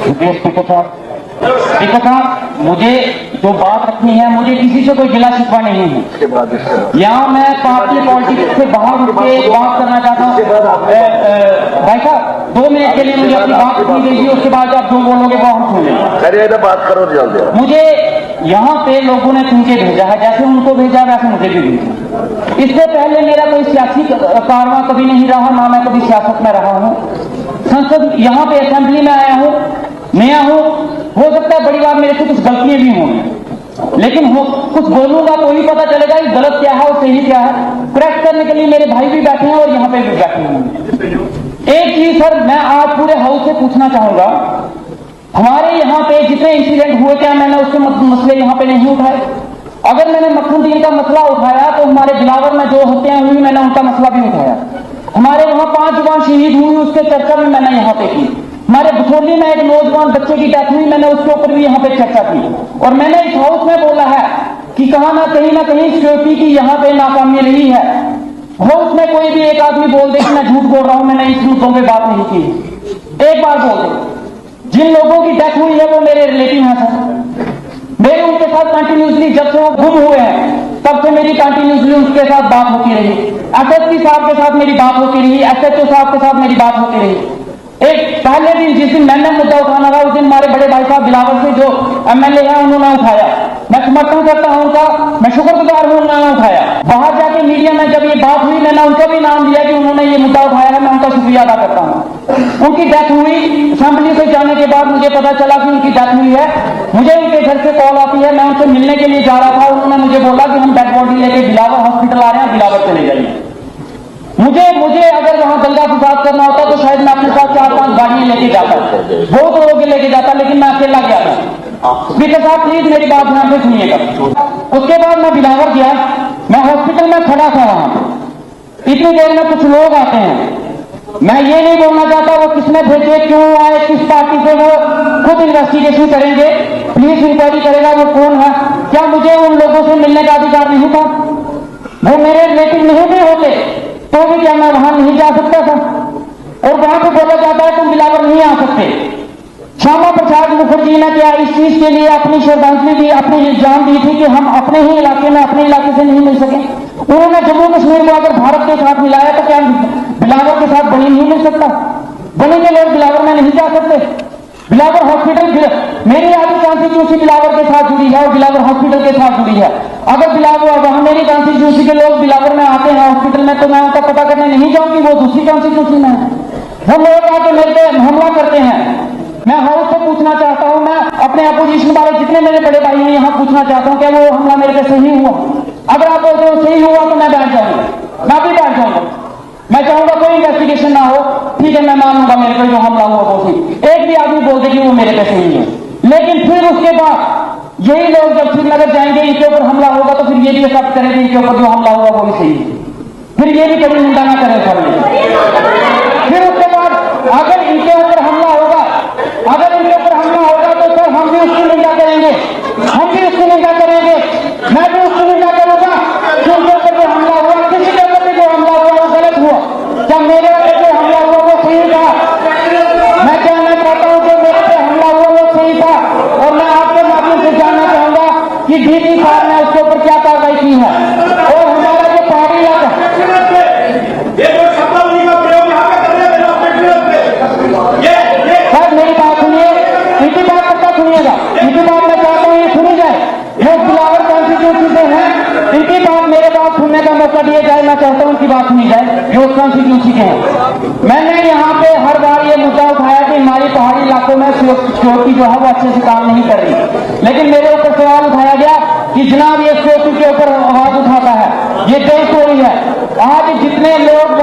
Speaker साहब, मुझे जो बात रखनी है, मुझे किसी से कोई गिला शिकवा नहीं है। यहाँ मैं पार्टी पॉलिटिक्स से बाहर उठ के बात करना चाहता हूँ। भाई साहब 2 मिनट के लिए मुझे अपनी बात रखनी दीजिए, उसके बाद आप जो बोलोगे वो हम सुनेंगे। बात करो जल्दी। मुझे यहाँ पे लोगों ने चुन के भेजा है, जैसे उनको भेजा वैसे मुझे भी भेजा। इससे पहले मेरा कोई सियासी कारवां कभी नहीं रहा, ना मैं कभी सियासत में रहा हूँ। संसद यहाँ पे असेंबली में आया हूँ, नया हूँ, हो सकता है बड़ी बार मेरे से कुछ गलतियां भी होंगी, लेकिन कुछ बोलूंगा तो ही पता चलेगा कि गलत क्या है और सही क्या है। करेक्ट करने के लिए मेरे भाई भी बैठे हैं और यहाँ पे भी बैठे हैं। एक चीज सर मैं आज पूरे हाउस से पूछना चाहूंगा, हमारे यहाँ पे जितने इंसिडेंट हुए, क्या मैंने उसके मसले यहाँ पे नहीं उठाए? अगर मैंने मखनदीन का मसला उठाया तो हमारे बिलावर में जो हत्याएं हुई मैंने उनका मसला भी उठाया। हमारे वहां 5 जवान शहीद हुई, उसके चर्चा भी मैंने यहाँ पे की। हमारे बसोली में एक नौजवान बच्चे की डेथ हुई, मैंने उसके ऊपर भी यहाँ पे चर्चा की। और मैंने इस हाउस में बोला है कि कहीं ना कहीं सिक्योरिटी की यहाँ पे नाकामी रही है। हाउस में कोई भी एक आदमी बोल दे कि मैं झूठ बोल रहा हूं, मैंने इस मुद्दों पे बात नहीं की। एक बार बोल दे, जिन लोगों की डेथ हुई है वो मेरे रिलेटिव हैं सर। मेरे उनके साथ कंटिन्यूसली, जब से वो गुम हुए हैं तब से मेरी कंटिन्यूसली उनके साथ बात होती रही। एसएसपी साहब के साथ मेरी बात होती रही, एसएचओ साहब के साथ मेरी बात होती रही। एक पहले दिन जिस दिन मैंने मुद्दा उठाना था, उस दिन हमारे बड़े भाई साहब बिलावर से जो एमएलए हैं उन्होंने उठाया। मैं समर्थन करता हूं उनका, मैं शुक्रगुजार हूं उन्होंने उठाया। बाहर जाके मीडिया में जब ये बात हुई, मैंने उनका भी नाम लिया कि उन्होंने ये मुद्दा उठाया है, मैं उनका शुक्रिया अदा करता हूं। उनकी डेथ हुई, असेंबली से जाने के बाद मुझे पता चला कि उनकी डेथ हुई है। मुझे उनके घर से कॉल आती है, मैं उनसे मिलने के लिए जा रहा था। उन्होंने मुझे बोला कि हम डेड बॉडी लेके बिलावर हॉस्पिटल आ रहे हैं, बिलावर चले जाइए। मुझे अगर वहां दंगा फसाद करना होता तो शायद मैं अपने साथ 4-5 गाड़ियां लेके जाता, बहुत लोगों के लेके जाता, लेकिन मैं अकेला गया था। स्पीकर साहब प्लीज मेरी बात ध्यान से सुनिएगा। उसके बाद मैं बिलावर गया, मैं हॉस्पिटल में खड़ा था वहां। इतनी देर में कुछ लोग आते हैं, मैं ये नहीं बोलना चाहता वो किसने भेजे, क्यों आए, किस पार्टी से, वो खुद इन्वेस्टिगेशन करेंगे, पुलिस इंक्वायरी करेगा वो कौन है। क्या मुझे उन लोगों से मिलने का अधिकार नहीं था? वो मेरे रिलेटिव नहीं भी होते तो भी क्या मैं वहां नहीं जा सकता था? और वहां पे बोला जाता है तुम बिलावर नहीं आ सकते। श्यामा प्रसाद मुखर्जी ने क्या इस चीज के लिए अपनी श्रद्धांजलि दी, अपनी जान दी थी कि हम अपने ही इलाके में अपने इलाके से नहीं मिल सके? उन्होंने जम्मू कश्मीर को अगर भारत के साथ मिलाया तो क्या बिलावर के साथ बनी नहीं मिल सकता? बनी के लोग बिलावर में नहीं जा सकते? बिलावर हॉस्पिटल, मेरी आधी कॉन्स्टिट्यूंसी बिलावर के साथ जुड़ी है और बिलावर हॉस्पिटल के साथ जुड़ी है। अगर बिलावर वहां मेरी कॉन्स्टिट्यूंसी के लोग बिलावर में आते हैं हॉस्पिटल में, तो मैं उनका पता करने नहीं जाऊंगी, वो दूसरी कॉन्स्टिट्यूंसी में है। वो लोग आके मेरे पे हमला करते हैं। मैं हाउस से पूछना चाहता हूं, मैं अपने अपोजिशन वाले जितने मेरे बड़े भाई हैं यहाँ पूछना चाहता हूं, क्या वो हमला मेरे पे सही हुआ? अगर आप बोलते हो सही हुआ तो मैं बैठ जाऊंगा, मैं भी बैठ जाऊंगा। मैं चाहूंगा कोई इन्वेस्टिगेशन ना हो, ठीक है, मैं मानूंगा मेरे पे जो हमला हुआ वो सही। एक भी आदमी बोल दे कि वो मेरे पे सही है, लेकिन फिर उसके बाद यही लोग जब श्रीनगर जाएंगे, इनके ऊपर हमला होगा तो फिर ये भी एक्सेप्ट करें कि इनके ऊपर जो हमला हुआ वो भी सही है, फिर ये भी कभी निंदा ना करें सर। फिर उसके बाद अगर इनके ऊपर हमला होगा, अगर इनके ऊपर हमला होगा तो सर हम भी उसकी निंदा करेंगे, हम भी उसकी निंदा करेंगे, मैं भी उसकी निंदा करूंगा। जिनके ऊपर जो हमला हुआ, किसी के ऊपर भी जो हमला हुआ वो गलत हुआ, जब मेरे ऊपर जो हमला हुआ वो सही था। मैं कहना चाहता हूं कि मेरे पे हमला हुआ वो सही था। और मैं आपके माध्यम से जानना चाहूंगा कि डीजी साहब ने उसके ऊपर क्या कार्रवाई की है। और हमारा जो पहाड़ी इलाका, सर मेरी बात सुनिए, इनकी बात करता सुनिएगा, इनकी बात मैं चाहता हूँ ये सुनी जाए। वो बिलावर कॉन्स्टिट्यूंसी से हैं, इनकी बात मेरे बात सुनने का मौका दिया जाए। मैं चाहता हूँ उनकी बात सुनी जाए जो उस कॉन्स्टिट्यूंसी के हैं। मैंने यहाँ पे हर बार ये मुद्दा उठाया कि हमारी पहाड़ी इलाकों में सिक्योरिटी जो है वो अच्छे से काम नहीं कर रही, लेकिन मेरे ऊपर सवाल उठाया गया कि जनाब ये सिक्योरिटी के ऊपर आवाज उठाता है, ये बेस्टोरी है। आज जितने लोग